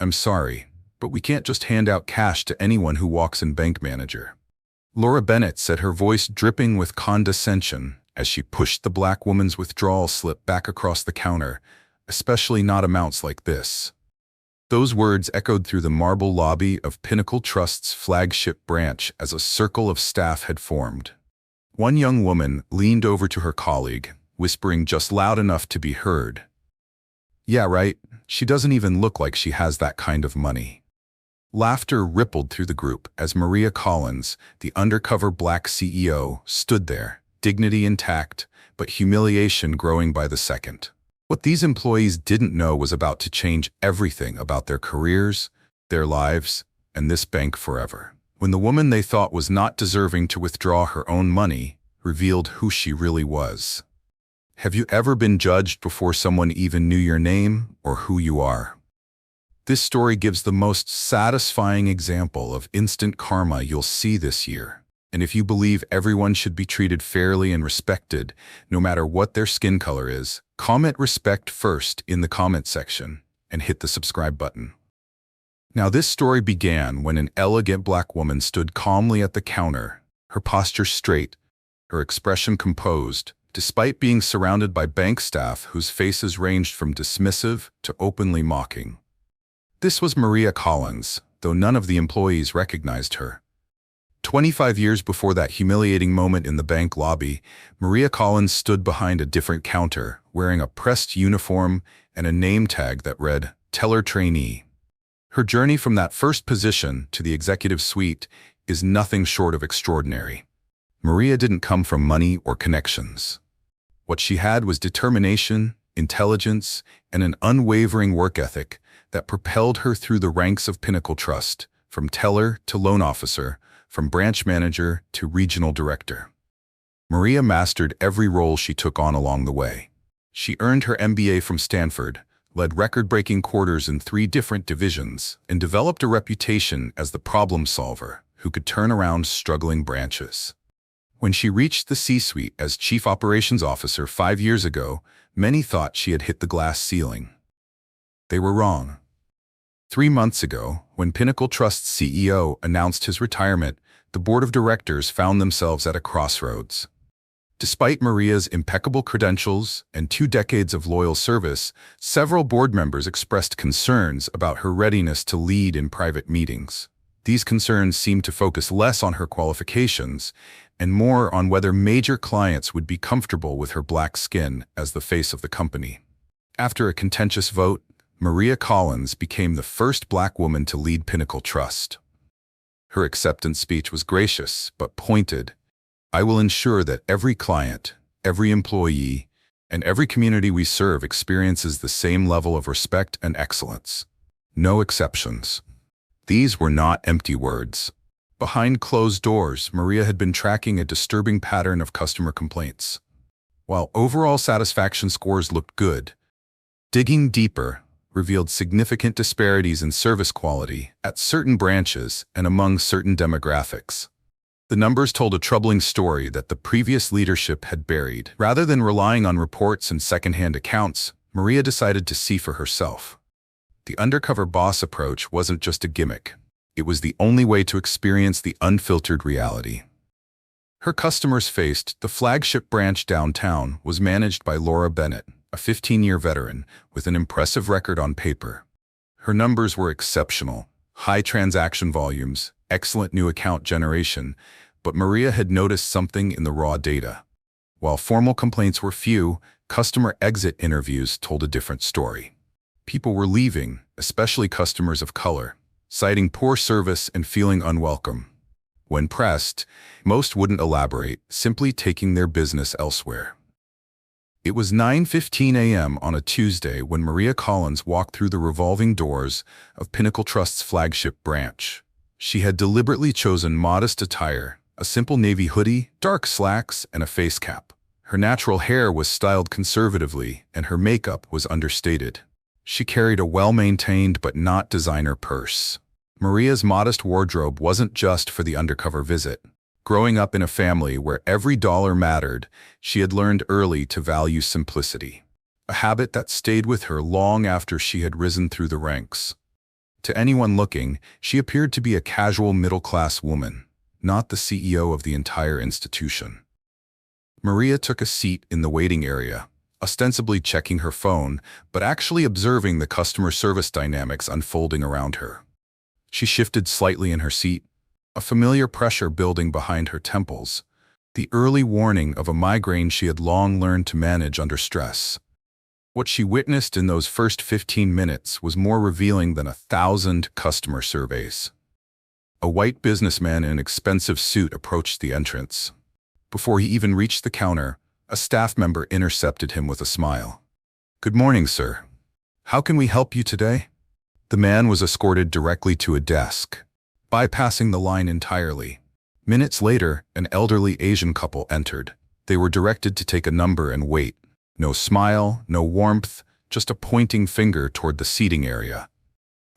I'm sorry, but we can't just hand out cash to anyone who walks in bank manager." Laura Bennett said, her voice dripping with condescension as she pushed the black woman's withdrawal slip back across the counter, "especially not amounts like this." Those words echoed through the marble lobby of Pinnacle Trust's flagship branch as a circle of staff had formed. One young woman leaned over to her colleague, whispering just loud enough to be heard, "Yeah, right, she doesn't even look like she has that kind of money." Laughter rippled through the group as Maria Collins, the undercover black CEO, stood there, dignity intact, but humiliation growing by the second. What these employees didn't know was about to change everything about their careers, their lives, and this bank forever. When the woman they thought was not deserving to withdraw her own money revealed who she really was. Have you ever been judged before someone even knew your name or who you are? This story gives the most satisfying example of instant karma you'll see this year. And if you believe everyone should be treated fairly and respected, no matter what their skin color is, comment respect first in the comment section and hit the subscribe button. Now, this story began when an elegant black woman stood calmly at the counter, her posture straight, her expression composed, despite being surrounded by bank staff whose faces ranged from dismissive to openly mocking. This was Maria Collins, though none of the employees recognized her. 25 years before that humiliating moment in the bank lobby, Maria Collins stood behind a different counter, wearing a pressed uniform and a name tag that read, "Teller Trainee." Her journey from that first position to the executive suite is nothing short of extraordinary. Maria didn't come from money or connections. What she had was determination, intelligence, and an unwavering work ethic that propelled her through the ranks of Pinnacle Trust, from teller to loan officer, from branch manager to regional director. Maria mastered every role she took on along the way. She earned her MBA from Stanford, led record-breaking quarters in 3 different divisions, and developed a reputation as the problem solver who could turn around struggling branches. When she reached the C-suite as Chief Operations Officer 5 years ago, many thought she had hit the glass ceiling. They were wrong. 3 months ago, when Pinnacle Trust's CEO announced his retirement, the board of directors found themselves at a crossroads. Despite Maria's impeccable credentials and 2 decades of loyal service, several board members expressed concerns about her readiness to lead in private meetings. These concerns seemed to focus less on her qualifications and more on whether major clients would be comfortable with her black skin as the face of the company. After a contentious vote, Maria Collins became the first black woman to lead Pinnacle Trust. Her acceptance speech was gracious but pointed. "I will ensure that every client, every employee, and every community we serve experiences the same level of respect and excellence. No exceptions." These were not empty words. Behind closed doors, Maria had been tracking a disturbing pattern of customer complaints. While overall satisfaction scores looked good, digging deeper revealed significant disparities in service quality at certain branches and among certain demographics. The numbers told a troubling story that the previous leadership had buried. Rather than relying on reports and secondhand accounts, Maria decided to see for herself. The undercover boss approach wasn't just a gimmick. It was the only way to experience the unfiltered reality. Her customers faced the flagship branch downtown was managed by Laura Bennett, a 15-year veteran with an impressive record on paper. Her numbers were exceptional, high transaction volumes, excellent new account generation, but Maria had noticed something in the raw data. While formal complaints were few, customer exit interviews told a different story. People were leaving, especially customers of color, citing poor service and feeling unwelcome. When pressed, most wouldn't elaborate, simply taking their business elsewhere. It was 9:15 a.m. on a Tuesday when Maria Collins walked through the revolving doors of Pinnacle Trust's flagship branch. She had deliberately chosen modest attire, a simple navy hoodie, dark slacks, and a face cap. Her natural hair was styled conservatively, and her makeup was understated. She carried a well-maintained but not designer purse. Maria's modest wardrobe wasn't just for the undercover visit. Growing up in a family where every dollar mattered, she had learned early to value simplicity, a habit that stayed with her long after she had risen through the ranks. To anyone looking, she appeared to be a casual middle-class woman, not the CEO of the entire institution. Maria took a seat in the waiting area, ostensibly checking her phone, but actually observing the customer service dynamics unfolding around her. She shifted slightly in her seat, a familiar pressure building behind her temples, the early warning of a migraine she had long learned to manage under stress. What she witnessed in those first 15 minutes was more revealing than 1,000 customer surveys. A white businessman in an expensive suit approached the entrance. Before he even reached the counter, a staff member intercepted him with a smile. "Good morning, sir. How can we help you today?" The man was escorted directly to a desk, bypassing the line entirely. Minutes later, an elderly Asian couple entered. They were directed to take a number and wait. No smile, no warmth, just a pointing finger toward the seating area.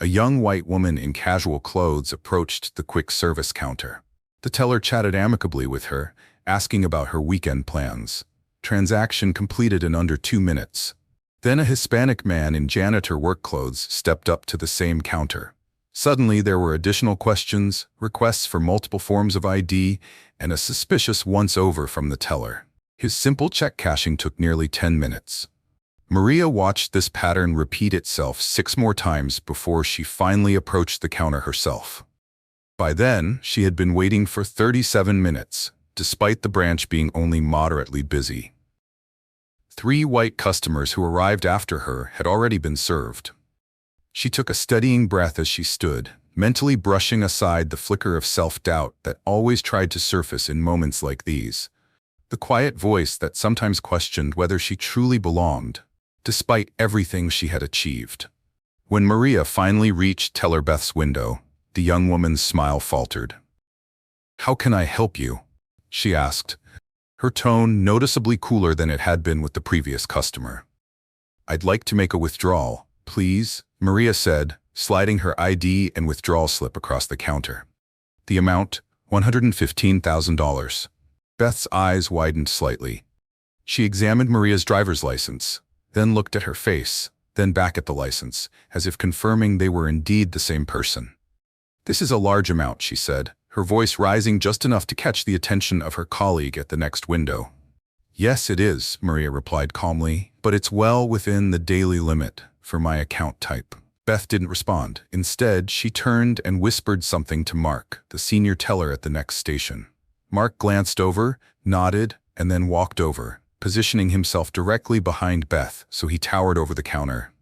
A young white woman in casual clothes approached the quick service counter. The teller chatted amicably with her, asking about her weekend plans. Transaction completed in under 2 minutes. Then a Hispanic man in janitor work clothes stepped up to the same counter. Suddenly there were additional questions, requests for multiple forms of ID, and a suspicious once-over from the teller. His simple check cashing took nearly 10 minutes. Maria watched this pattern repeat itself 6 more times before she finally approached the counter herself. By then, she had been waiting for 37 minutes, despite the branch being only moderately busy. 3 white customers who arrived after her had already been served. She took a steadying breath as she stood, mentally brushing aside the flicker of self-doubt that always tried to surface in moments like these. The quiet voice that sometimes questioned whether she truly belonged, despite everything she had achieved. When Maria finally reached Teller Beth's window, the young woman's smile faltered. "How can I help you?" she asked, her tone noticeably cooler than it had been with the previous customer. "I'd like to make a withdrawal, please," Maria said, sliding her ID and withdrawal slip across the counter. The amount, $115,000. Beth's eyes widened slightly. She examined Maria's driver's license, then looked at her face, then back at the license, as if confirming they were indeed the same person. "This is a large amount," she said, her voice rising just enough to catch the attention of her colleague at the next window. "Yes, it is," Maria replied calmly, "but it's well within the daily limit for my account type." Beth didn't respond. Instead, she turned and whispered something to Mark, the senior teller at the next station. Mark glanced over, nodded, and then walked over, positioning himself directly behind Beth so he towered over the counter.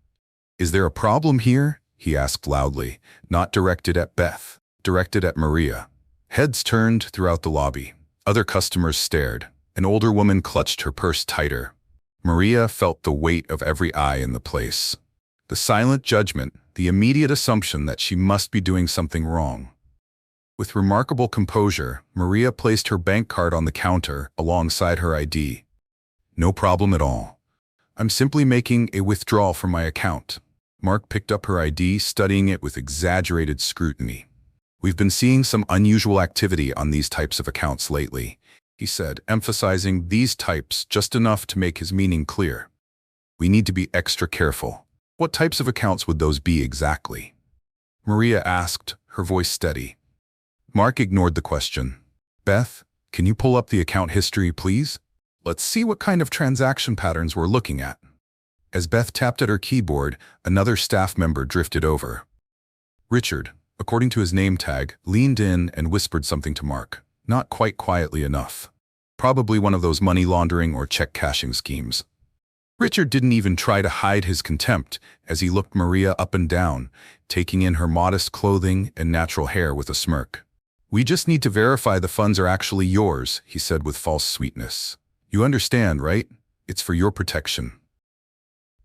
"Is there a problem here?" he asked loudly, not directed at Beth, directed at Maria. Heads turned throughout the lobby. Other customers stared. An older woman clutched her purse tighter. Maria felt the weight of every eye in the place. The silent judgment, the immediate assumption that she must be doing something wrong. With remarkable composure, Maria placed her bank card on the counter alongside her ID. "No problem at all. I'm simply making a withdrawal from my account." Mark picked up her ID, studying it with exaggerated scrutiny. "We've been seeing some unusual activity on these types of accounts lately," he said, emphasizing these types just enough to make his meaning clear. "We need to be extra careful." "What types of accounts would those be exactly?" Maria asked, her voice steady. Mark ignored the question. "Beth, can you pull up the account history, please? Let's see what kind of transaction patterns we're looking at." As Beth tapped at her keyboard, another staff member drifted over. Richard, according to his name tag, leaned in and whispered something to Mark, not quite quietly enough. Probably one of those money laundering or check cashing schemes. Richard didn't even try to hide his contempt as he looked Maria up and down, taking in her modest clothing and natural hair with a smirk. "We just need to verify the funds are actually yours," he said with false sweetness. "You understand, right? It's for your protection."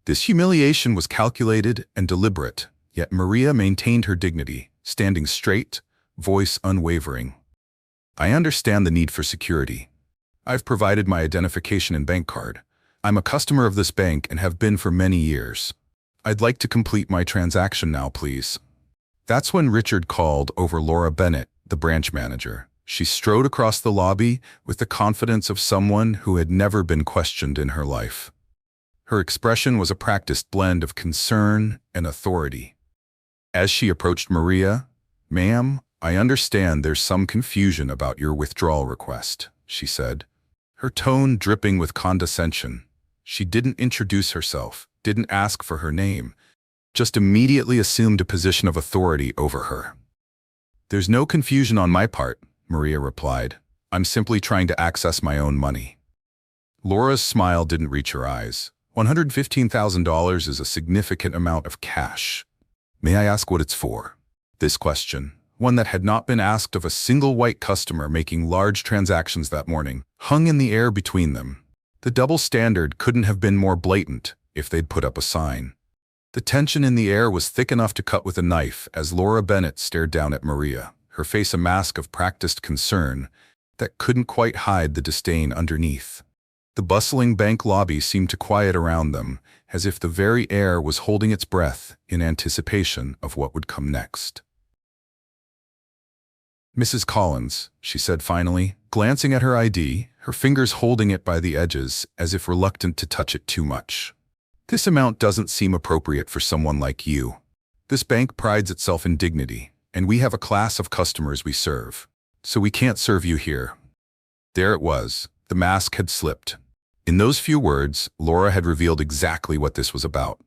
This humiliation was calculated and deliberate, yet Maria maintained her dignity, standing straight, voice unwavering. "I understand the need for security. I've provided my identification and bank card. I'm a customer of this bank and have been for many years. I'd like to complete my transaction now, please." That's when Richard called over Laura Bennett, the branch manager. She strode across the lobby with the confidence of someone who had never been questioned in her life. Her expression was a practiced blend of concern and authority. As she approached Maria, "Ma'am, I understand there's some confusion about your withdrawal request," she said, her tone dripping with condescension. She didn't introduce herself, didn't ask for her name, just immediately assumed a position of authority over her. "There's no confusion on my part," Maria replied. "I'm simply trying to access my own money." Laura's smile didn't reach her eyes. $115,000 is a significant amount of cash. "May I ask what it's for?" This question, one that had not been asked of a single white customer making large transactions that morning, hung in the air between them. The double standard couldn't have been more blatant if they'd put up a sign. The tension in the air was thick enough to cut with a knife as Laura Bennett stared down at Maria, her face a mask of practiced concern that couldn't quite hide the disdain underneath. The bustling bank lobby seemed to quiet around them, as if the very air was holding its breath in anticipation of what would come next. "Mrs. Collins," she said finally, glancing at her ID, her fingers holding it by the edges as if reluctant to touch it too much. "This amount doesn't seem appropriate for someone like you. This bank prides itself in dignity, and we have a class of customers we serve, so we can't serve you here." There it was. The mask had slipped. In those few words, Laura had revealed exactly what this was about.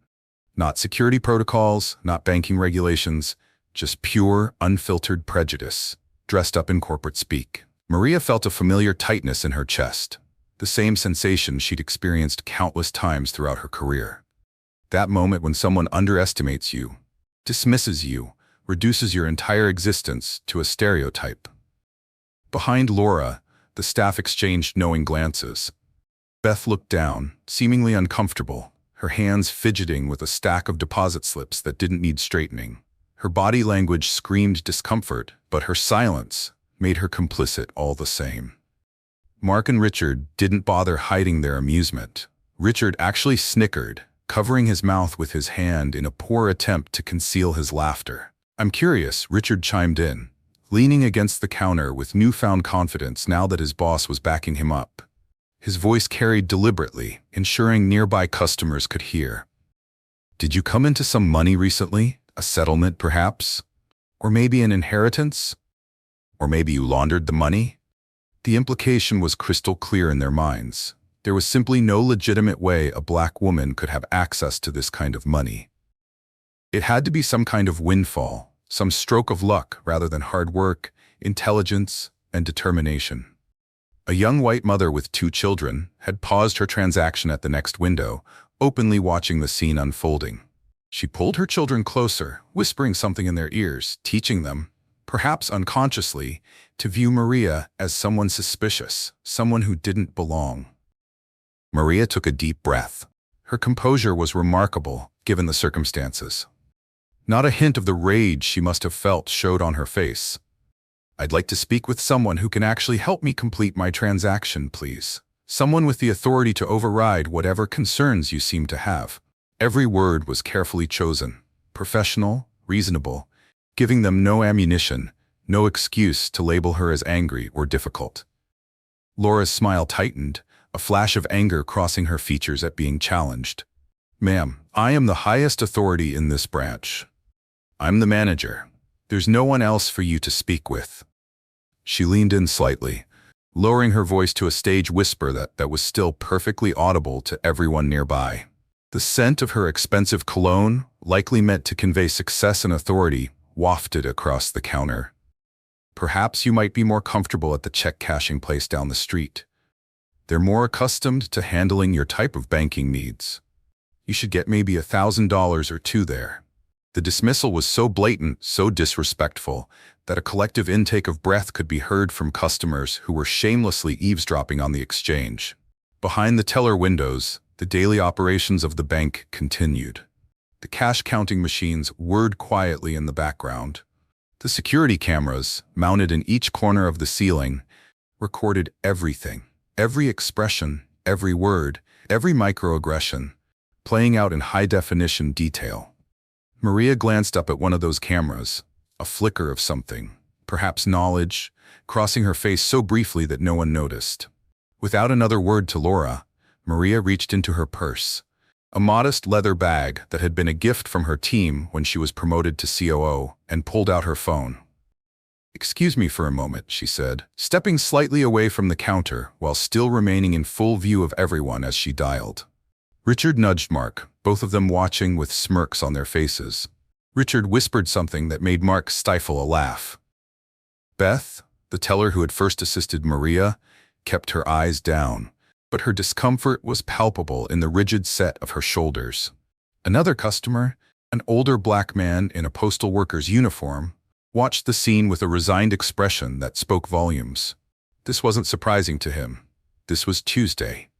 Not security protocols, not banking regulations, just pure, unfiltered prejudice, dressed up in corporate speak. Maria felt a familiar tightness in her chest, the same sensation she'd experienced countless times throughout her career. That moment when someone underestimates you, dismisses you, reduces your entire existence to a stereotype. Behind Laura, the staff exchanged knowing glances. Beth looked down, seemingly uncomfortable, her hands fidgeting with a stack of deposit slips that didn't need straightening. Her body language screamed discomfort, but her silence made her complicit all the same. Mark and Richard didn't bother hiding their amusement. Richard actually snickered, covering his mouth with his hand in a poor attempt to conceal his laughter. "I'm curious," Richard chimed in, leaning against the counter with newfound confidence now that his boss was backing him up. His voice carried deliberately, ensuring nearby customers could hear. "Did you come into some money recently? A settlement, perhaps? Or maybe an inheritance? Or maybe you laundered the money?" The implication was crystal clear in their minds. There was simply no legitimate way a black woman could have access to this kind of money. It had to be some kind of windfall, some stroke of luck rather than hard work, intelligence, and determination. A young white mother with 2 children had paused her transaction at the next window, openly watching the scene unfolding. She pulled her children closer, whispering something in their ears, teaching them, perhaps unconsciously, to view Maria as someone suspicious, someone who didn't belong. Maria took a deep breath. Her composure was remarkable, given the circumstances. Not a hint of the rage she must have felt showed on her face. "I'd like to speak with someone who can actually help me complete my transaction, please. Someone with the authority to override whatever concerns you seem to have." Every word was carefully chosen, professional, reasonable, giving them no ammunition, no excuse to label her as angry or difficult. Laura's smile tightened, a flash of anger crossing her features at being challenged. "Ma'am, I am the highest authority in this branch. I'm the manager. There's no one else for you to speak with." She leaned in slightly, lowering her voice to a stage whisper that was still perfectly audible to everyone nearby. The scent of her expensive cologne, likely meant to convey success and authority, wafted across the counter. "Perhaps you might be more comfortable at the check-cashing place down the street. They're more accustomed to handling your type of banking needs. You should get maybe $1,000 or $2 there." The dismissal was so blatant, so disrespectful, that a collective intake of breath could be heard from customers who were shamelessly eavesdropping on the exchange. Behind the teller windows, the daily operations of the bank continued. The cash-counting machines whirred quietly in the background. The security cameras, mounted in each corner of the ceiling, recorded everything, every expression, every word, every microaggression, playing out in high-definition detail. Maria glanced up at one of those cameras, a flicker of something, perhaps knowledge, crossing her face so briefly that no one noticed. Without another word to Laura, Maria reached into her purse, a modest leather bag that had been a gift from her team when she was promoted to COO, and pulled out her phone. "Excuse me for a moment," she said, stepping slightly away from the counter while still remaining in full view of everyone as she dialed. Richard nudged Mark, both of them watching with smirks on their faces. Richard whispered something that made Mark stifle a laugh. Beth, the teller who had first assisted Maria, kept her eyes down, but her discomfort was palpable in the rigid set of her shoulders. Another customer, an older black man in a postal worker's uniform, watched the scene with a resigned expression that spoke volumes. This wasn't surprising to him. This was Tuesday.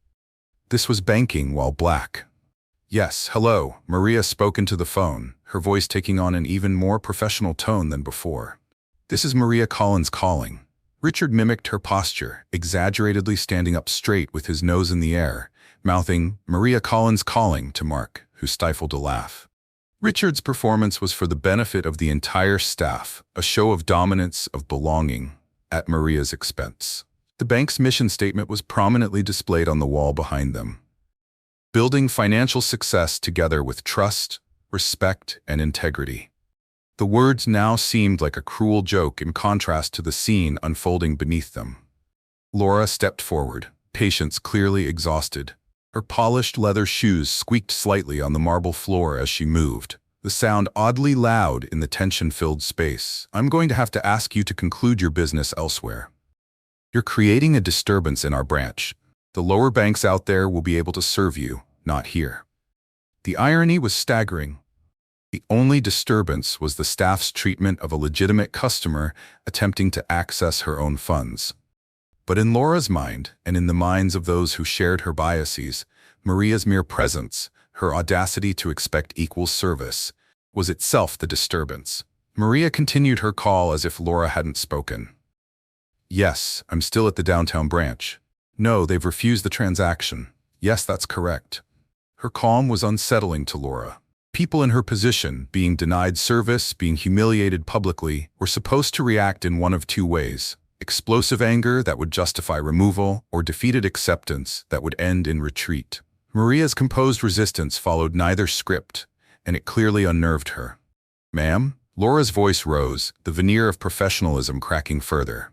This was banking while black. "Yes, hello," Maria spoke into the phone, her voice taking on an even more professional tone than before. "This is Maria Collins calling." Richard mimicked her posture, exaggeratedly standing up straight with his nose in the air, mouthing, "Maria Collins calling," to Mark, who stifled a laugh. Richard's performance was for the benefit of the entire staff, a show of dominance, of belonging, at Maria's expense. The bank's mission statement was prominently displayed on the wall behind them. Building financial success together with trust, respect, and integrity. The words now seemed like a cruel joke in contrast to the scene unfolding beneath them. Laura stepped forward, patience clearly exhausted. Her polished leather shoes squeaked slightly on the marble floor as she moved, the sound oddly loud in the tension-filled space. "I'm going to have to ask you to conclude your business elsewhere. You're creating a disturbance in our branch. The lower banks out there will be able to serve you, not here." The irony was staggering. The only disturbance was the staff's treatment of a legitimate customer attempting to access her own funds. But in Laura's mind, and in the minds of those who shared her biases, Maria's mere presence, her audacity to expect equal service, was itself the disturbance. Maria continued her call as if Laura hadn't spoken. "Yes, I'm still at the downtown branch. No, they've refused the transaction. Yes, that's correct." Her calm was unsettling to Laura. People in her position, being denied service, being humiliated publicly, were supposed to react in one of two ways: explosive anger that would justify removal, or defeated acceptance that would end in retreat. Maria's composed resistance followed neither script, and it clearly unnerved her. "Ma'am?" Laura's voice rose, the veneer of professionalism cracking further.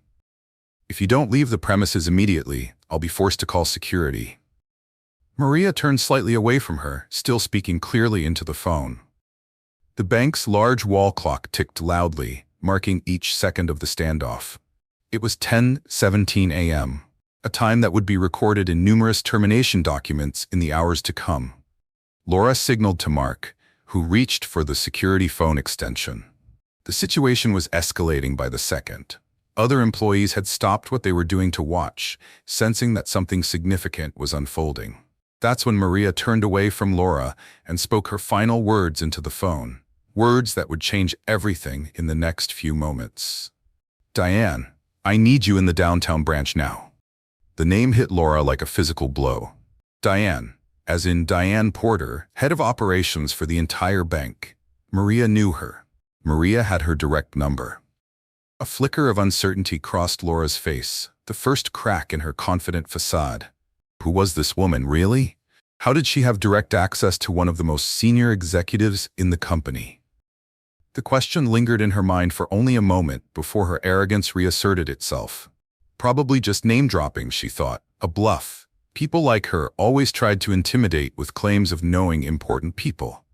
"If you don't leave the premises immediately, I'll be forced to call security." Maria turned slightly away from her, still speaking clearly into the phone. The bank's large wall clock ticked loudly, marking each second of the standoff. It was 10:17 a.m., a time that would be recorded in numerous termination documents in the hours to come. Laura signaled to Mark, who reached for the security phone extension. The situation was escalating by the second. Other employees had stopped what they were doing to watch, sensing that something significant was unfolding. That's when Maria turned away from Laura and spoke her final words into the phone, words that would change everything in the next few moments. "Diane, I need you in the downtown branch now." The name hit Laura like a physical blow. Diane, as in Diane Porter, head of operations for the entire bank. Maria knew her. Maria had her direct number. A flicker of uncertainty crossed Laura's face, the first crack in her confident facade. Who was this woman, really? How did she have direct access to one of the most senior executives in the company? The question lingered in her mind for only a moment before her arrogance reasserted itself. Probably just name-dropping, she thought, a bluff. People like her always tried to intimidate with claims of knowing important people.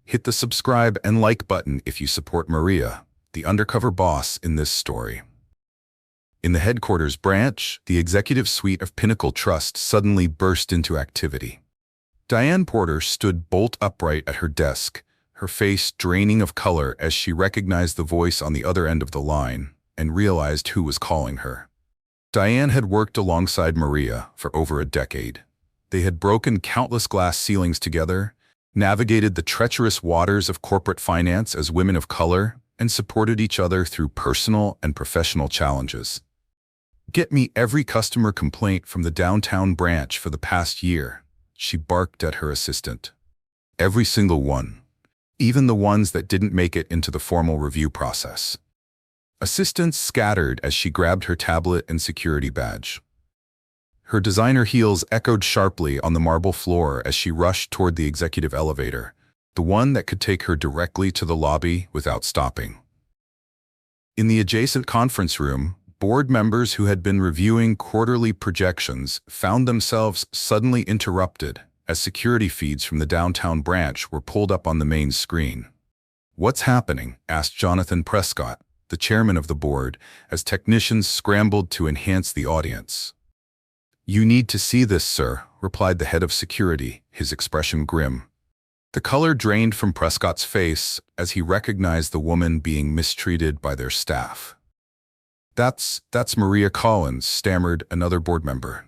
Hit the subscribe and like button if you support Maria, the undercover boss in this story. In the headquarters branch, the executive suite of Pinnacle Trust suddenly burst into activity. Diane Porter stood bolt upright at her desk, her face draining of color as she recognized the voice on the other end of the line and realized who was calling her. Diane had worked alongside Maria for over a decade. They had broken countless glass ceilings together, navigated the treacherous waters of corporate finance as women of color, and supported each other through personal and professional challenges. "Get me every customer complaint from the downtown branch for the past year," she barked at her assistant. "Every single one, even the ones that didn't make it into the formal review process." Assistants scattered as she grabbed her tablet and security badge. Her designer heels echoed sharply on the marble floor as she rushed toward the executive elevator, the one that could take her directly to the lobby without stopping. In the adjacent conference room, board members who had been reviewing quarterly projections found themselves suddenly interrupted as security feeds from the downtown branch were pulled up on the main screen. "What's happening?" asked Jonathan Prescott, the chairman of the board, as technicians scrambled to enhance the audience. "You need to see this, sir," replied the head of security, his expression grim. The color drained from Prescott's face as he recognized the woman being mistreated by their staff. That's Maria Collins," stammered another board member.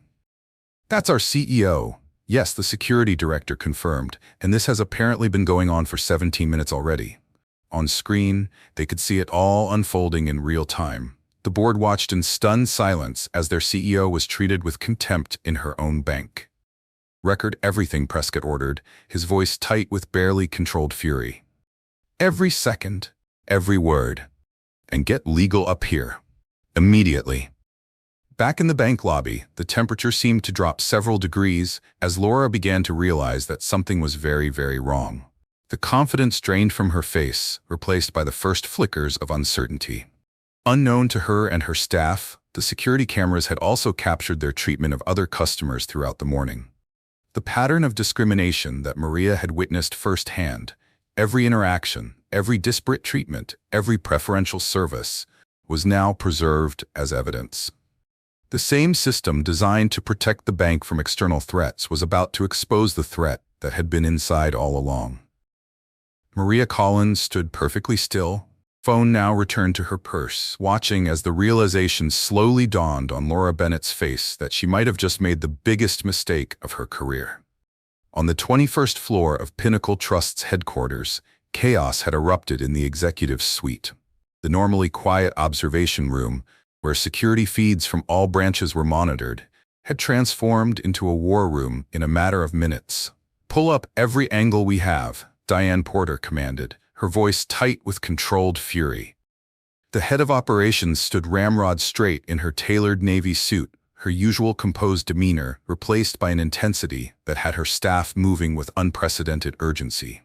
"That's our CEO." "Yes," the security director confirmed, "and this has apparently been going on for 17 minutes already." On screen, they could see it all unfolding in real time. The board watched in stunned silence as their CEO was treated with contempt in her own bank. "Record everything," Prescott ordered, his voice tight with barely controlled fury. "Every second, every word. And get legal up here. Immediately." Back in the bank lobby, the temperature seemed to drop several degrees as Laura began to realize that something was very, very wrong. The confidence drained from her face, replaced by the first flickers of uncertainty. Unknown to her and her staff, the security cameras had also captured their treatment of other customers throughout the morning. The pattern of discrimination that Maria had witnessed firsthand, every interaction, every disparate treatment, every preferential service, was now preserved as evidence. The same system designed to protect the bank from external threats was about to expose the threat that had been inside all along. Maria Collins stood perfectly still, phone now returned to her purse, watching as the realization slowly dawned on Laura Bennett's face that she might have just made the biggest mistake of her career. On the 21st floor of Pinnacle Trust's headquarters, chaos had erupted in the executive suite. The normally quiet observation room, where security feeds from all branches were monitored, had transformed into a war room in a matter of minutes. "Pull up every angle we have," Diane Porter commanded, her voice tight with controlled fury. The head of operations stood ramrod straight in her tailored navy suit, her usual composed demeanor replaced by an intensity that had her staff moving with unprecedented urgency.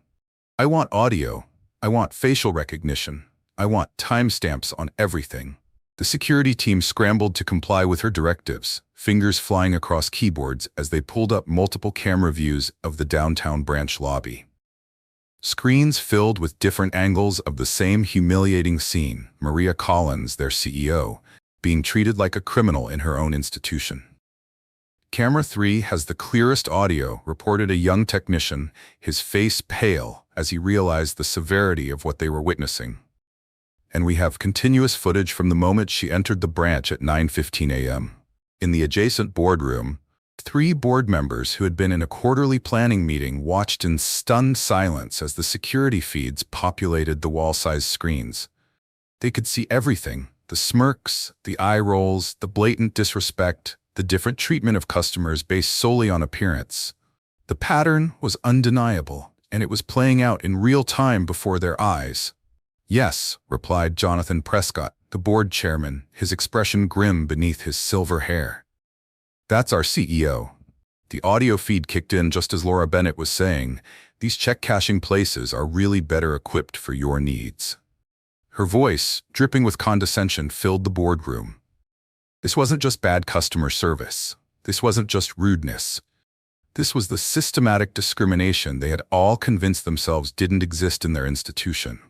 "I want audio. I want facial recognition. I want timestamps on everything." The security team scrambled to comply with her directives, fingers flying across keyboards as they pulled up multiple camera views of the downtown branch lobby. Screens filled with different angles of the same humiliating scene, Maria Collins, their CEO, being treated like a criminal in her own institution. "Camera 3 has the clearest audio," reported a young technician, his face pale as he realized the severity of what they were witnessing. "And we have continuous footage from the moment she entered the branch at 9:15 a.m. In the adjacent boardroom, 3 board members who had been in a quarterly planning meeting watched in stunned silence as the security feeds populated the wall-sized screens. They could see everything: the smirks, the eye rolls, the blatant disrespect, the different treatment of customers based solely on appearance. The pattern was undeniable, and it was playing out in real time before their eyes. "Yes," replied Jonathan Prescott, the board chairman, his expression grim beneath his silver hair. "That's our CEO." The audio feed kicked in just as Laura Bennett was saying, "These check-cashing places are really better equipped for your needs." Her voice, dripping with condescension, filled the boardroom. This wasn't just bad customer service. This wasn't just rudeness. This was the systematic discrimination they had all convinced themselves didn't exist in their institution.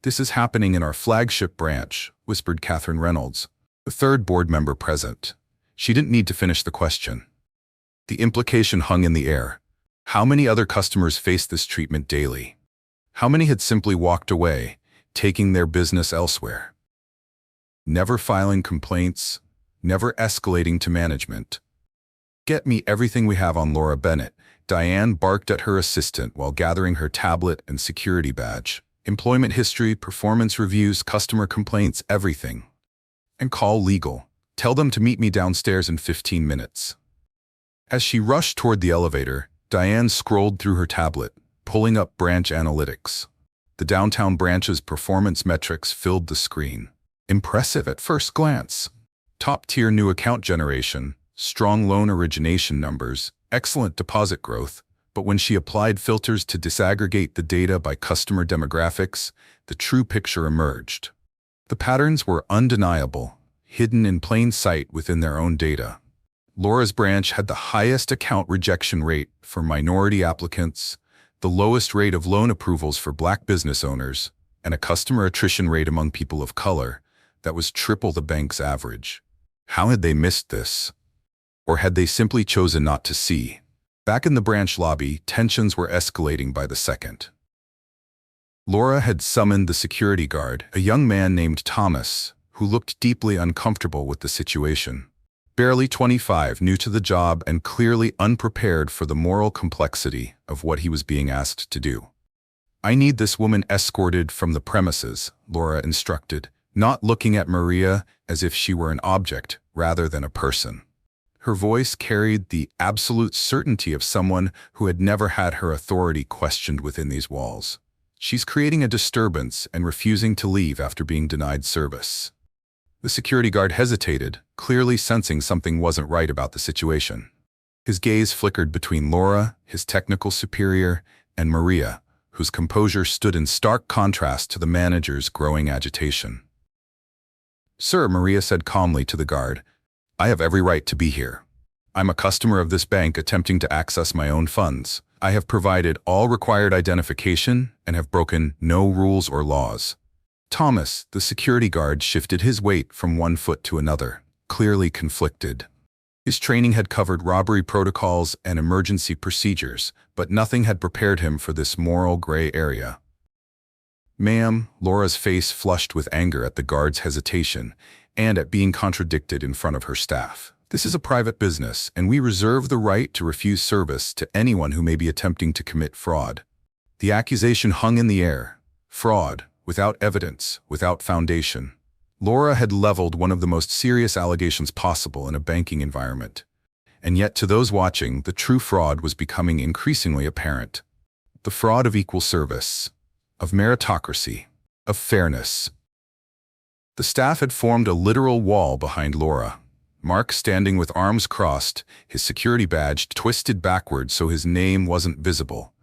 "This is happening in our flagship branch," whispered Catherine Reynolds, the third board member present. She didn't need to finish the question. The implication hung in the air. How many other customers faced this treatment daily? How many had simply walked away, taking their business elsewhere? Never filing complaints, never escalating to management. "Get me everything we have on Laura Bennett," Diane barked at her assistant while gathering her tablet and security badge. "Employment history, performance reviews, customer complaints, everything. And call legal. Tell them to meet me downstairs in 15 minutes. As she rushed toward the elevator, Diane scrolled through her tablet, pulling up branch analytics. The downtown branch's performance metrics filled the screen. Impressive at first glance. Top-tier new account generation, strong loan origination numbers, excellent deposit growth, but when she applied filters to disaggregate the data by customer demographics, the true picture emerged. The patterns were undeniable, hidden in plain sight within their own data. Laura's branch had the highest account rejection rate for minority applicants, the lowest rate of loan approvals for Black business owners, and a customer attrition rate among people of color that was triple the bank's average. How had they missed this? Or had they simply chosen not to see? Back in the branch lobby, tensions were escalating by the second. Laura had summoned the security guard, a young man named Thomas, who looked deeply uncomfortable with the situation. Barely 25, new to the job and clearly unprepared for the moral complexity of what he was being asked to do. "I need this woman escorted from the premises," Laura instructed, not looking at Maria as if she were an object rather than a person. Her voice carried the absolute certainty of someone who had never had her authority questioned within these walls. "She's creating a disturbance and refusing to leave after being denied service." The security guard hesitated, clearly sensing something wasn't right about the situation. His gaze flickered between Laura, his technical superior, and Maria, whose composure stood in stark contrast to the manager's growing agitation. "Sir," Maria said calmly to the guard, "I have every right to be here. I'm a customer of this bank attempting to access my own funds. I have provided all required identification and have broken no rules or laws." Thomas, the security guard, shifted his weight from one foot to another, clearly conflicted. His training had covered robbery protocols and emergency procedures, but nothing had prepared him for this moral gray area. "Ma'am," Laura's face flushed with anger at the guard's hesitation and at being contradicted in front of her staff. "This is a private business, and we reserve the right to refuse service to anyone who may be attempting to commit fraud." The accusation hung in the air. Fraud, without evidence, without foundation. Laura had leveled one of the most serious allegations possible in a banking environment. And yet, to those watching, the true fraud was becoming increasingly apparent. The fraud of equal service, of meritocracy, of fairness. The staff had formed a literal wall behind Laura. Mark standing with arms crossed, his security badge twisted backward so his name wasn't visible.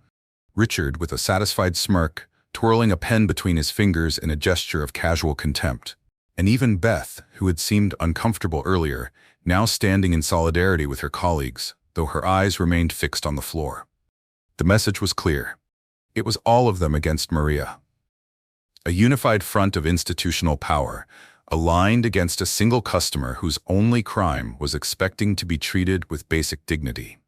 Richard, with a satisfied smirk, twirling a pen between his fingers in a gesture of casual contempt. And even Beth, who had seemed uncomfortable earlier, now standing in solidarity with her colleagues, though her eyes remained fixed on the floor. The message was clear. It was all of them against Maria. A unified front of institutional power, aligned against a single customer whose only crime was expecting to be treated with basic dignity.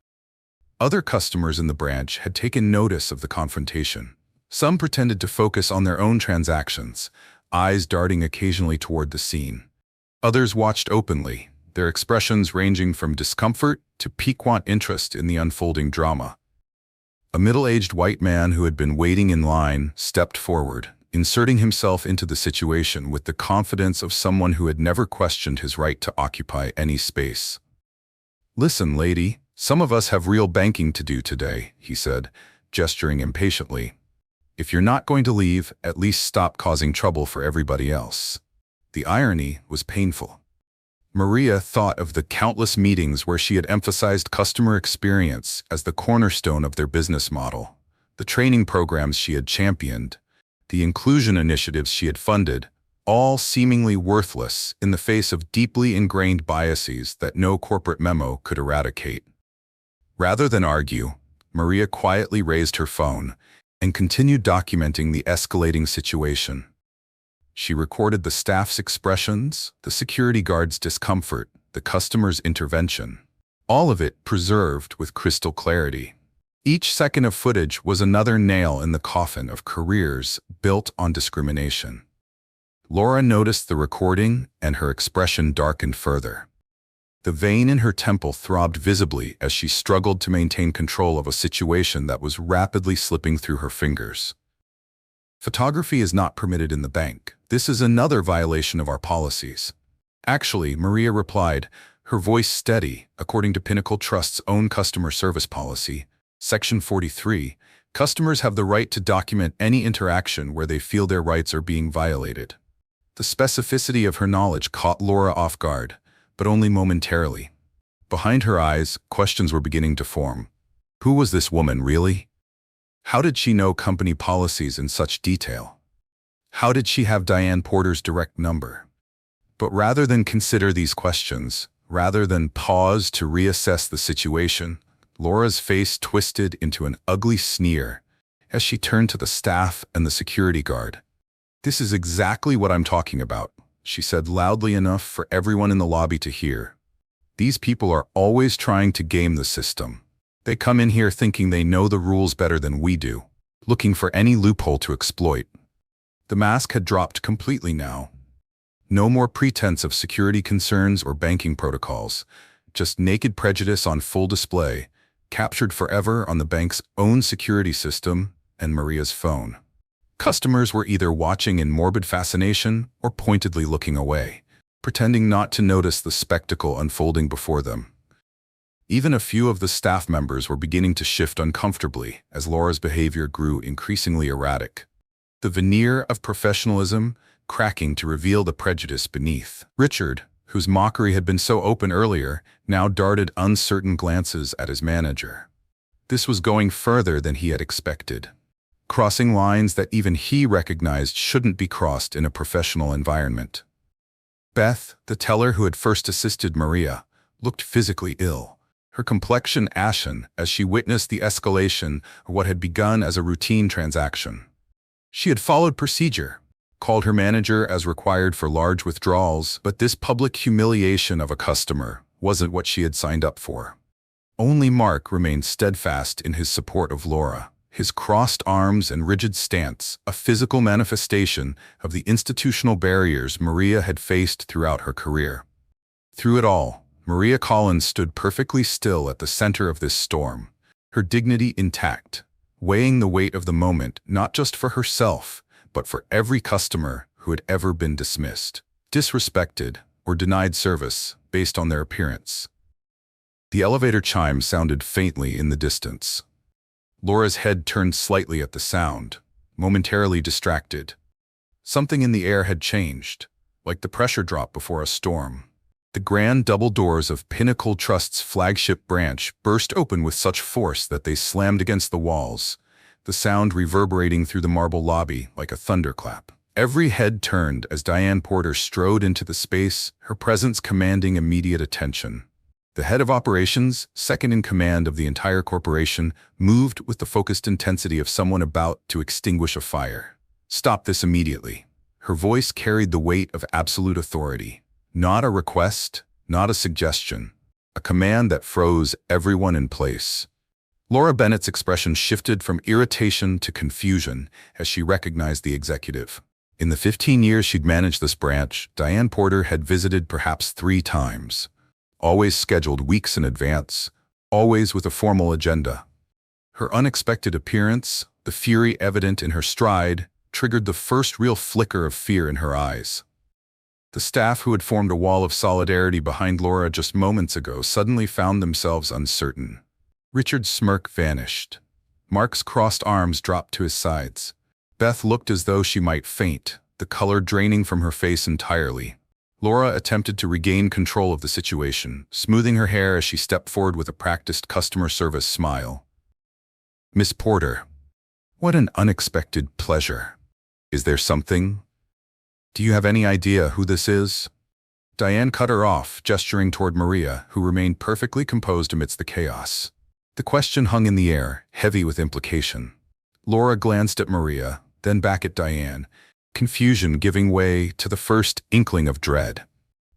Other customers in the branch had taken notice of the confrontation. Some pretended to focus on their own transactions, eyes darting occasionally toward the scene. Others watched openly, their expressions ranging from discomfort to piquant interest in the unfolding drama. A middle-aged white man who had been waiting in line stepped forward, inserting himself into the situation with the confidence of someone who had never questioned his right to occupy any space. "Listen, lady, some of us have real banking to do today," he said, gesturing impatiently. "If you're not going to leave, at least stop causing trouble for everybody else." The irony was painful. Maria thought of the countless meetings where she had emphasized customer experience as the cornerstone of their business model, the training programs she had championed, the inclusion initiatives she had funded, all seemingly worthless in the face of deeply ingrained biases that no corporate memo could eradicate. Rather than argue, Maria quietly raised her phone and continued documenting the escalating situation. She recorded the staff's expressions, the security guard's discomfort, the customer's intervention, all of it preserved with crystal clarity. Each second of footage was another nail in the coffin of careers built on discrimination. Laura noticed the recording, and her expression darkened further. The vein in her temple throbbed visibly as she struggled to maintain control of a situation that was rapidly slipping through her fingers. "Photography is not permitted in the bank. This is another violation of our policies." "Actually," Maria replied, her voice steady, according to Pinnacle Trust's own customer service policy, Section 43, customers have the right to document any interaction where they feel their rights are being violated. The specificity of her knowledge caught Laura off guard, but only momentarily. Behind her eyes, questions were beginning to form. Who was this woman, really? How did she know company policies in such detail? How did she have Diane Porter's direct number? But rather than consider these questions, rather than pause to reassess the situation, Laura's face twisted into an ugly sneer as she turned to the staff and the security guard. "This is exactly what I'm talking about," she said loudly enough for everyone in the lobby to hear. "These people are always trying to game the system. They come in here thinking they know the rules better than we do, looking for any loophole to exploit." The mask had dropped completely now. No more pretense of security concerns or banking protocols, just naked prejudice on full display, captured forever on the bank's own security system and Maria's phone. Customers were either watching in morbid fascination or pointedly looking away, pretending not to notice the spectacle unfolding before them. Even a few of the staff members were beginning to shift uncomfortably as Laura's behavior grew increasingly erratic. The veneer of professionalism cracking to reveal the prejudice beneath. Richard, whose mockery had been so open earlier, now darted uncertain glances at his manager. This was going further than he had expected, crossing lines that even he recognized shouldn't be crossed in a professional environment. Beth, the teller who had first assisted Maria, looked physically ill, her complexion ashen as she witnessed the escalation of what had begun as a routine transaction. She had followed procedure, called her manager as required for large withdrawals, but this public humiliation of a customer wasn't what she had signed up for. Only Mark remained steadfast in his support of Laura, his crossed arms and rigid stance, a physical manifestation of the institutional barriers Maria had faced throughout her career. Through it all, Maria Collins stood perfectly still at the center of this storm, her dignity intact, weighing the weight of the moment not just for herself, but for every customer who had ever been dismissed, disrespected, or denied service based on their appearance. The elevator chime sounded faintly in the distance. Laura's head turned slightly at the sound, momentarily distracted. Something in the air had changed, like the pressure drop before a storm. The grand double doors of Pinnacle Trust's flagship branch burst open with such force that they slammed against the walls, the sound reverberating through the marble lobby like a thunderclap. Every head turned as Diane Porter strode into the space, her presence commanding immediate attention. The head of operations, second in command of the entire corporation, moved with the focused intensity of someone about to extinguish a fire. "Stop this immediately." Her voice carried the weight of absolute authority. Not a request, not a suggestion, a command that froze everyone in place. Laura Bennett's expression shifted from irritation to confusion as she recognized the executive. In the 15 years she'd managed this branch, Diane Porter had visited perhaps 3 times, always scheduled weeks in advance, always with a formal agenda. Her unexpected appearance, the fury evident in her stride, triggered the first real flicker of fear in her eyes. The staff who had formed a wall of solidarity behind Laura just moments ago suddenly found themselves uncertain. Richard's smirk vanished. Mark's crossed arms dropped to his sides. Beth looked as though she might faint, the color draining from her face entirely. Laura attempted to regain control of the situation, smoothing her hair as she stepped forward with a practiced customer service smile. "Miss Porter, what an unexpected pleasure. Is there something? Do you have any idea who this is?" Diane cut her off, gesturing toward Maria, who remained perfectly composed amidst the chaos. The question hung in the air, heavy with implication. Laura glanced at Maria, then back at Diane, confusion giving way to the first inkling of dread.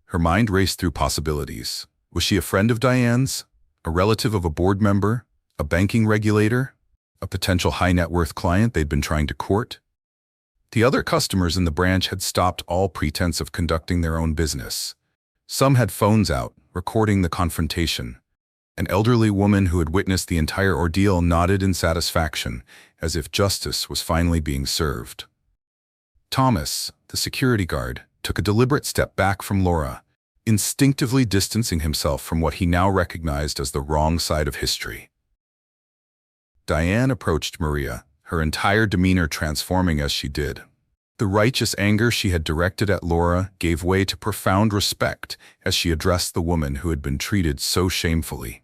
Her mind raced through possibilities. Was she a friend of Diane's? A relative of a board member? A banking regulator? A potential high-net-worth client they'd been trying to court? The other customers in the branch had stopped all pretense of conducting their own business. Some had phones out, recording the confrontation. An elderly woman who had witnessed the entire ordeal nodded in satisfaction, as if justice was finally being served. Thomas, the security guard, took a deliberate step back from Laura, instinctively distancing himself from what he now recognized as the wrong side of history. Diane approached Maria, her entire demeanor transforming as she did. The righteous anger she had directed at Laura gave way to profound respect as she addressed the woman who had been treated so shamefully.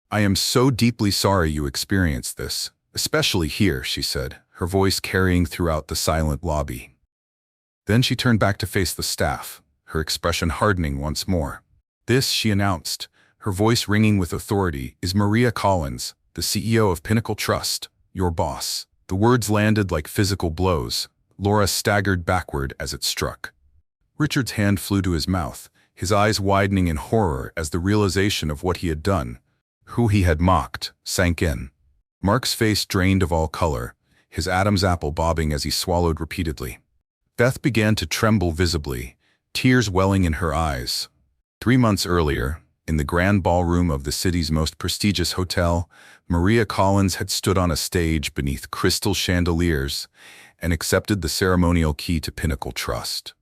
"I am so deeply sorry you experienced this, especially here," she said, her voice carrying throughout the silent lobby. Then she turned back to face the staff, her expression hardening once more. "This," she announced, her voice ringing with authority, "is Maria Collins, the CEO of Pinnacle Trust, your boss." The words landed like physical blows. Laura staggered backward as it struck. Richard's hand flew to his mouth, his eyes widening in horror as the realization of what he had done, who he had mocked, sank in. Mark's face drained of all color, his Adam's apple bobbing as he swallowed repeatedly. Beth began to tremble visibly, tears welling in her eyes. 3 months earlier, in the grand ballroom of the city's most prestigious hotel, Maria Collins had stood on a stage beneath crystal chandeliers and accepted the ceremonial key to Pinnacle Trust.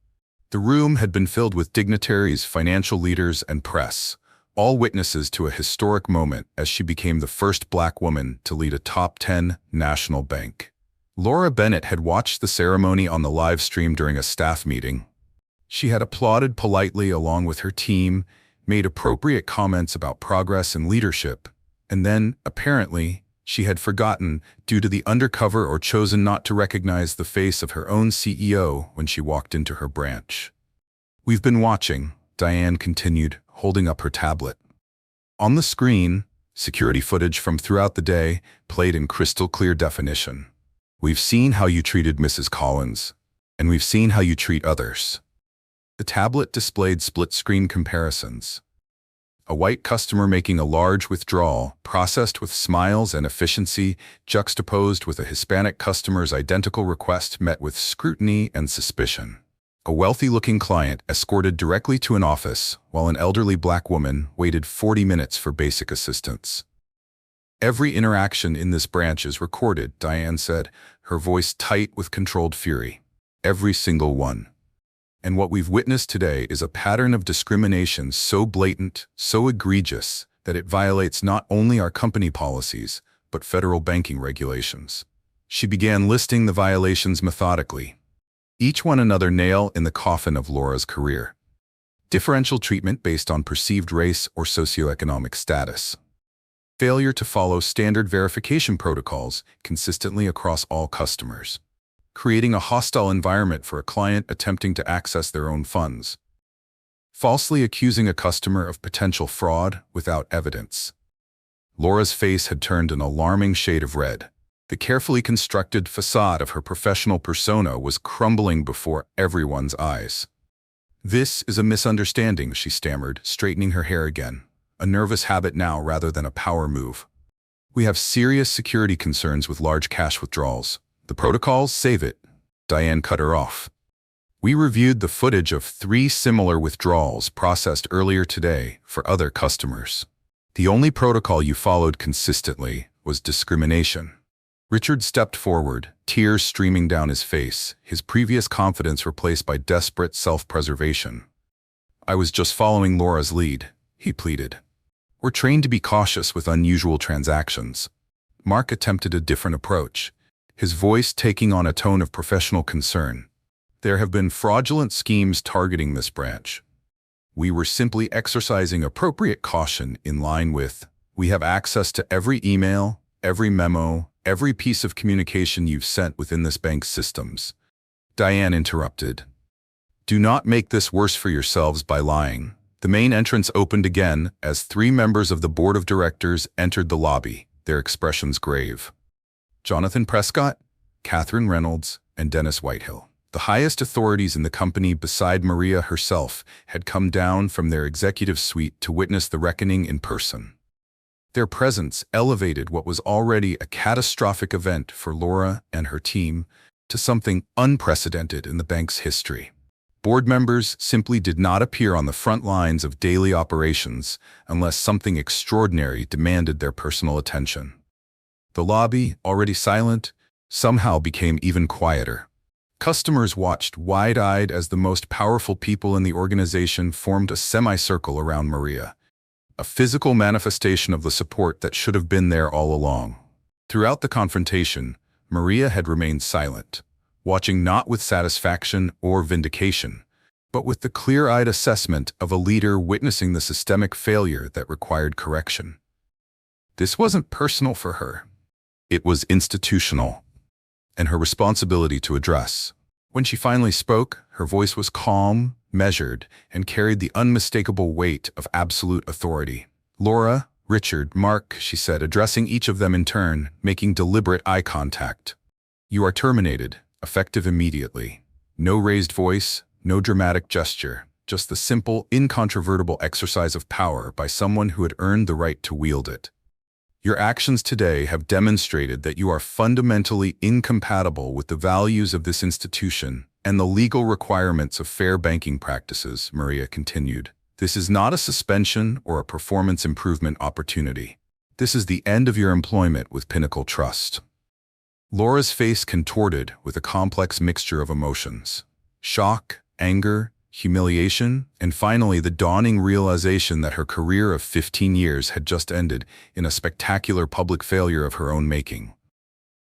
The room had been filled with dignitaries, financial leaders, and press, all witnesses to a historic moment as she became the first Black woman to lead a top 10 national bank. Laura Bennett had watched the ceremony on the live stream during a staff meeting. She had applauded politely along with her team, made appropriate comments about progress and leadership, and then, apparently, she had forgotten, due to the undercover or chosen not to recognize the face of her own CEO when she walked into her branch. "We've been watching," Diane continued, holding up her tablet. On the screen, security footage from throughout the day played in crystal clear definition. "We've seen how you treated Mrs. Collins, and we've seen how you treat others." The tablet displayed split-screen comparisons. A white customer making a large withdrawal, processed with smiles and efficiency, juxtaposed with a Hispanic customer's identical request met with scrutiny and suspicion. A wealthy-looking client escorted directly to an office, while an elderly Black woman waited 40 minutes for basic assistance. "Every interaction in this branch is recorded," Diane said, her voice tight with controlled fury. "Every single one. And what we've witnessed today is a pattern of discrimination so blatant, so egregious, that it violates not only our company policies, but federal banking regulations." She began listing the violations methodically, each one another nail in the coffin of Laura's career. Differential treatment based on perceived race or socioeconomic status. Failure to follow standard verification protocols consistently across all customers. Creating a hostile environment for a client attempting to access their own funds. Falsely accusing a customer of potential fraud without evidence. Laura's face had turned an alarming shade of red. The carefully constructed facade of her professional persona was crumbling before everyone's eyes. "This is a misunderstanding," she stammered, straightening her hair again, a nervous habit now rather than a power move. "We have serious security concerns with large cash withdrawals. The protocols save it." Diane cut her off. "We reviewed the footage of 3 similar withdrawals processed earlier today for other customers. The only protocol you followed consistently was discrimination." Richard stepped forward, tears streaming down his face, his previous confidence replaced by desperate self-preservation. "I was just following Laura's lead," he pleaded. "We're trained to be cautious with unusual transactions." Mark attempted a different approach, his voice taking on a tone of professional concern. "There have been fraudulent schemes targeting this branch. We were simply exercising appropriate caution in line with, we have access to every email, every memo, every piece of communication you've sent within this bank's systems." Diane interrupted. "Do not make this worse for yourselves by lying." The main entrance opened again as 3 members of the board of directors entered the lobby, their expressions grave. Jonathan Prescott, Catherine Reynolds, and Dennis Whitehill. The highest authorities in the company beside Maria herself had come down from their executive suite to witness the reckoning in person. Their presence elevated what was already a catastrophic event for Laura and her team to something unprecedented in the bank's history. Board members simply did not appear on the front lines of daily operations unless something extraordinary demanded their personal attention. The lobby, already silent, somehow became even quieter. Customers watched wide-eyed as the most powerful people in the organization formed a semicircle around Maria, a physical manifestation of the support that should have been there all along. Throughout the confrontation, Maria had remained silent, watching not with satisfaction or vindication, but with the clear-eyed assessment of a leader witnessing the systemic failure that required correction. This wasn't personal for her. It was institutional, and her responsibility to address. When she finally spoke, her voice was calm, measured, and carried the unmistakable weight of absolute authority. "Laura, Richard, Mark," she said, addressing each of them in turn, making deliberate eye contact. "You are terminated, effective immediately. No raised voice, no dramatic gesture, just the simple, incontrovertible exercise of power by someone who had earned the right to wield it. Your actions today have demonstrated that you are fundamentally incompatible with the values of this institution and the legal requirements of fair banking practices," Maria continued. "This is not a suspension or a performance improvement opportunity. This is the end of your employment with Pinnacle Trust." Laura's face contorted with a complex mixture of emotions: shock, anger, humiliation, and finally the dawning realization that her career of 15 years had just ended in a spectacular public failure of her own making.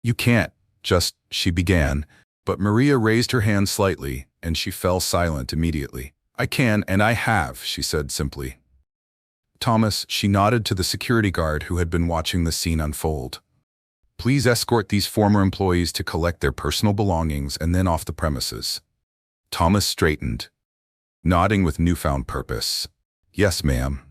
"You can't just," she began, but Maria raised her hand slightly, and she fell silent immediately. "I can, and I have," she said simply. "Thomas," she nodded to the security guard who had been watching the scene unfold. "Please escort these former employees to collect their personal belongings and then off the premises." Thomas straightened, nodding with newfound purpose. "Yes, ma'am."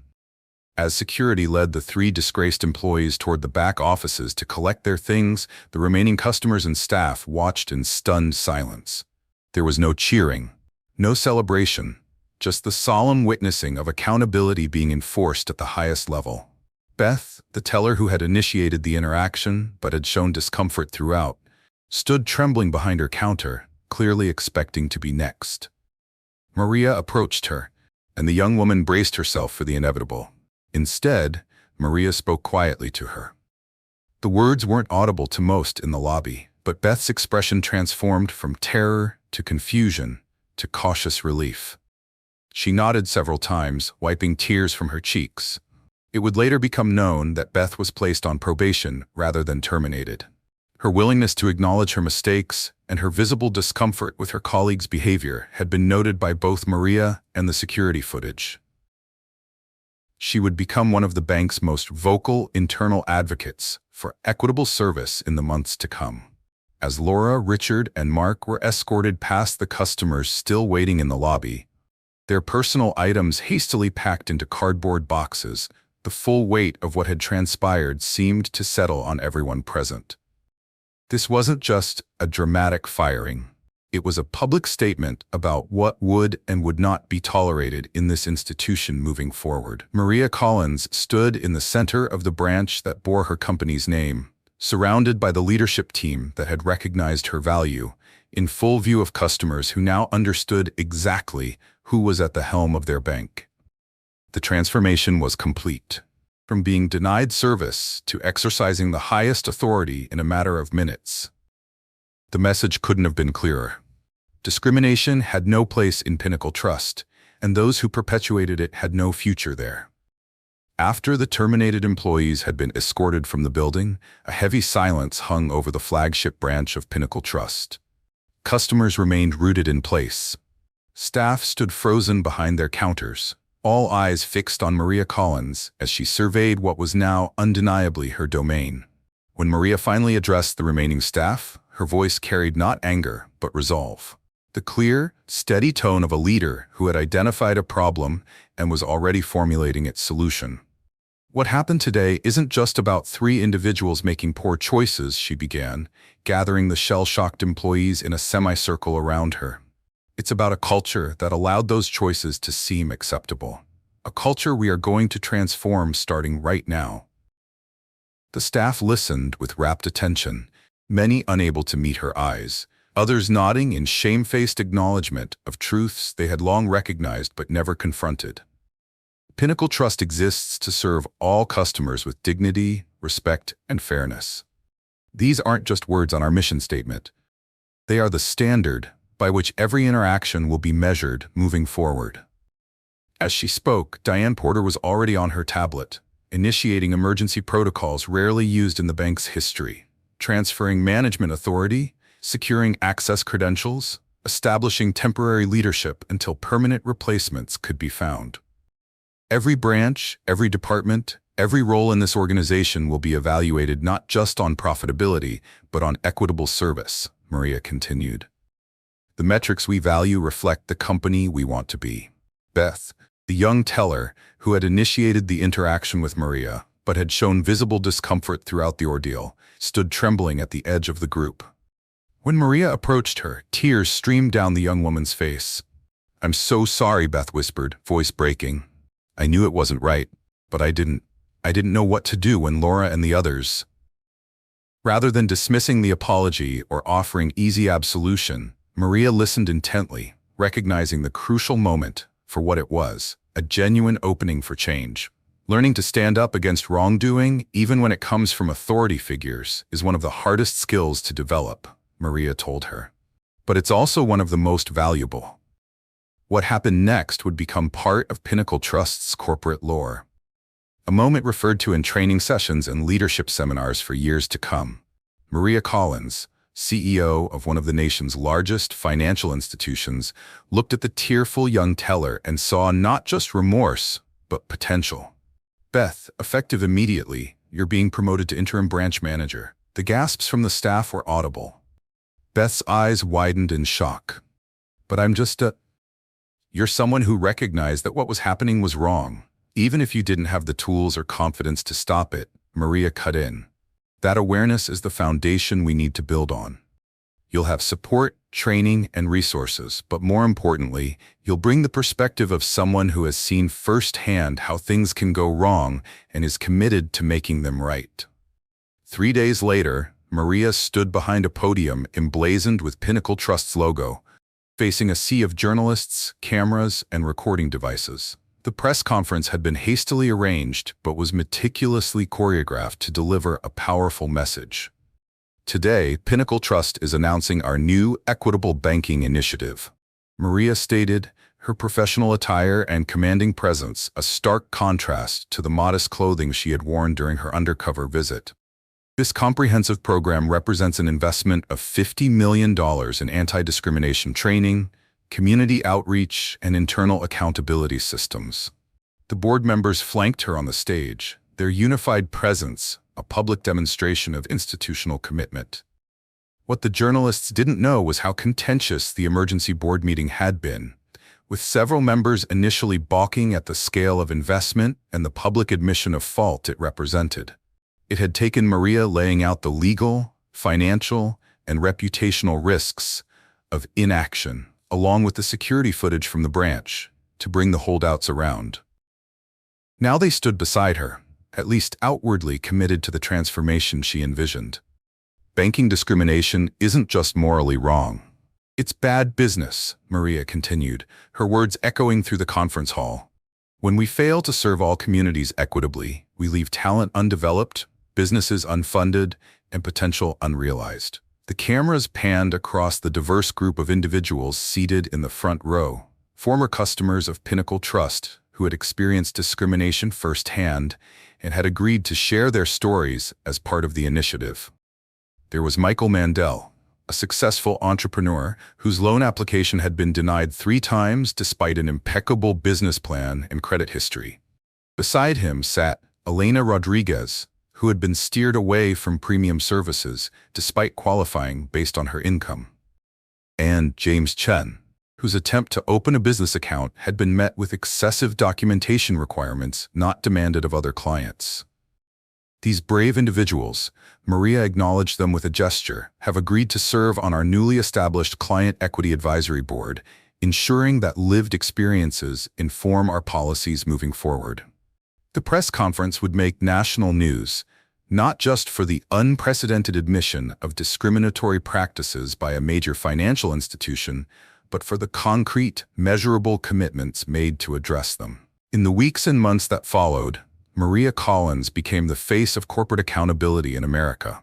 As security led the 3 disgraced employees toward the back offices to collect their things, the remaining customers and staff watched in stunned silence. There was no cheering, no celebration, just the solemn witnessing of accountability being enforced at the highest level. Beth, the teller who had initiated the interaction but had shown discomfort throughout, stood trembling behind her counter, clearly expecting to be next. Maria approached her, and the young woman braced herself for the inevitable. Instead, Maria spoke quietly to her. The words weren't audible to most in the lobby, but Beth's expression transformed from terror to confusion to cautious relief. She nodded several times, wiping tears from her cheeks. It would later become known that Beth was placed on probation rather than terminated. Her willingness to acknowledge her mistakes and her visible discomfort with her colleagues' behavior had been noted by both Maria and the security footage. She would become one of the bank's most vocal internal advocates for equitable service in the months to come. As Laura, Richard, and Mark were escorted past the customers still waiting in the lobby, their personal items hastily packed into cardboard boxes, the full weight of what had transpired seemed to settle on everyone present. This wasn't just a dramatic firing. It was a public statement about what would and would not be tolerated in this institution moving forward. Maria Collins stood in the center of the branch that bore her company's name, surrounded by the leadership team that had recognized her value, in full view of customers who now understood exactly who was at the helm of their bank. The transformation was complete. From being denied service to exercising the highest authority in a matter of minutes. The message couldn't have been clearer. Discrimination had no place in Pinnacle Trust, and those who perpetuated it had no future there. After the terminated employees had been escorted from the building, a heavy silence hung over the flagship branch of Pinnacle Trust. Customers remained rooted in place. Staff stood frozen behind their counters, all eyes fixed on Maria Collins as she surveyed what was now undeniably her domain. When Maria finally addressed the remaining staff, her voice carried not anger, but resolve. The clear, steady tone of a leader who had identified a problem and was already formulating its solution. "What happened today isn't just about 3 individuals making poor choices," she began, gathering the shell-shocked employees in a semicircle around her. "It's about a culture that allowed those choices to seem acceptable. A culture we are going to transform starting right now." The staff listened with rapt attention, many unable to meet her eyes, others nodding in shamefaced acknowledgement of truths they had long recognized but never confronted. Pinnacle Trust exists to serve all customers with dignity, respect, and fairness. These aren't just words on our mission statement. They are the standard by which every interaction will be measured moving forward. As she spoke, Diane Porter was already on her tablet, initiating emergency protocols rarely used in the bank's history, transferring management authority, securing access credentials, establishing temporary leadership until permanent replacements could be found. Every branch, every department, every role in this organization will be evaluated not just on profitability, but on equitable service, Maria continued. The metrics we value reflect the company we want to be. Beth, the young teller who had initiated the interaction with Maria, but had shown visible discomfort throughout the ordeal, stood trembling at the edge of the group. When Maria approached her, tears streamed down the young woman's face. "I'm so sorry," Beth whispered, voice breaking. "I knew it wasn't right, but I didn't know what to do when Laura and the others." Rather than dismissing the apology or offering easy absolution, Maria listened intently, recognizing the crucial moment for what it was, a genuine opening for change. Learning to stand up against wrongdoing, even when it comes from authority figures, is one of the hardest skills to develop, Maria told her. But it's also one of the most valuable. What happened next would become part of Pinnacle Trust's corporate lore. A moment referred to in training sessions and leadership seminars for years to come. Maria Collins, CEO of one of the nation's largest financial institutions, looked at the tearful young teller and saw not just remorse, but potential. "Beth, effective immediately, you're being promoted to interim branch manager." The gasps from the staff were audible. Beth's eyes widened in shock. "But I'm just You're someone who recognized that what was happening was wrong, even if you didn't have the tools or confidence to stop it," Maria cut in. "That awareness is the foundation we need to build on. You'll have support, training, and resources, but more importantly, you'll bring the perspective of someone who has seen firsthand how things can go wrong and is committed to making them right." 3 days later, Maria stood behind a podium emblazoned with Pinnacle Trust's logo, facing a sea of journalists, cameras, and recording devices. The press conference had been hastily arranged but was meticulously choreographed to deliver a powerful message. "Today, Pinnacle Trust is announcing our new equitable banking initiative," Maria stated, her professional attire and commanding presence a stark contrast to the modest clothing she had worn during her undercover visit. "This comprehensive program represents an investment of $50 million in anti-discrimination training, community outreach, and internal accountability systems." The board members flanked her on the stage, their unified presence a public demonstration of institutional commitment. What the journalists didn't know was how contentious the emergency board meeting had been, with several members initially balking at the scale of investment and the public admission of fault it represented. It had taken Maria laying out the legal, financial, and reputational risks of inaction, along with the security footage from the branch, to bring the holdouts around. Now they stood beside her, at least outwardly committed to the transformation she envisioned. "Banking discrimination isn't just morally wrong. It's bad business," Maria continued, her words echoing through the conference hall. "When we fail to serve all communities equitably, we leave talent undeveloped, businesses unfunded, and potential unrealized." The cameras panned across the diverse group of individuals seated in the front row, former customers of Pinnacle Trust who had experienced discrimination firsthand and had agreed to share their stories as part of the initiative. There was Michael Mandel, a successful entrepreneur whose loan application had been denied 3 times despite an impeccable business plan and credit history. Beside him sat Elena Rodriguez, who had been steered away from premium services despite qualifying based on her income. And James Chen, whose attempt to open a business account had been met with excessive documentation requirements not demanded of other clients. These brave individuals, Maria acknowledged them with a gesture, have agreed to serve on our newly established Client Equity Advisory Board, ensuring that lived experiences inform our policies moving forward. The press conference would make national news, not just for the unprecedented admission of discriminatory practices by a major financial institution, but for the concrete, measurable commitments made to address them. In the weeks and months that followed, Maria Collins became the face of corporate accountability in America.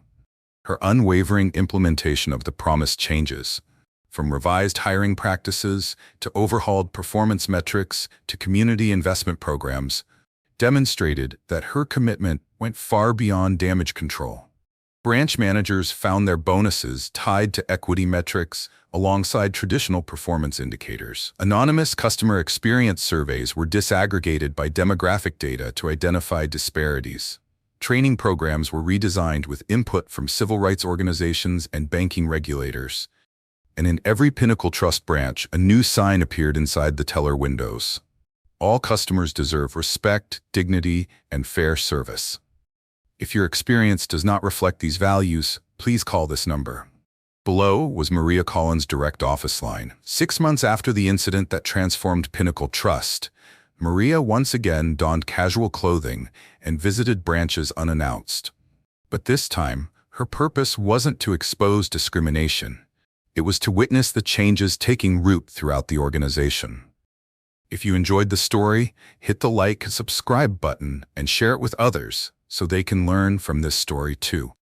Her unwavering implementation of the promised changes, from revised hiring practices to overhauled performance metrics to community investment programs, demonstrated that her commitment went far beyond damage control. Branch managers found their bonuses tied to equity metrics alongside traditional performance indicators. Anonymous customer experience surveys were disaggregated by demographic data to identify disparities. Training programs were redesigned with input from civil rights organizations and banking regulators. And in every Pinnacle Trust branch, a new sign appeared inside the teller windows. All customers deserve respect, dignity, and fair service. If your experience does not reflect these values, please call this number. Below was Maria Collins' direct office line. 6 months after the incident that transformed Pinnacle Trust, Maria once again donned casual clothing and visited branches unannounced. But this time, her purpose wasn't to expose discrimination. It was to witness the changes taking root throughout the organization. If you enjoyed the story, hit the like and subscribe button and share it with others so they can learn from this story too.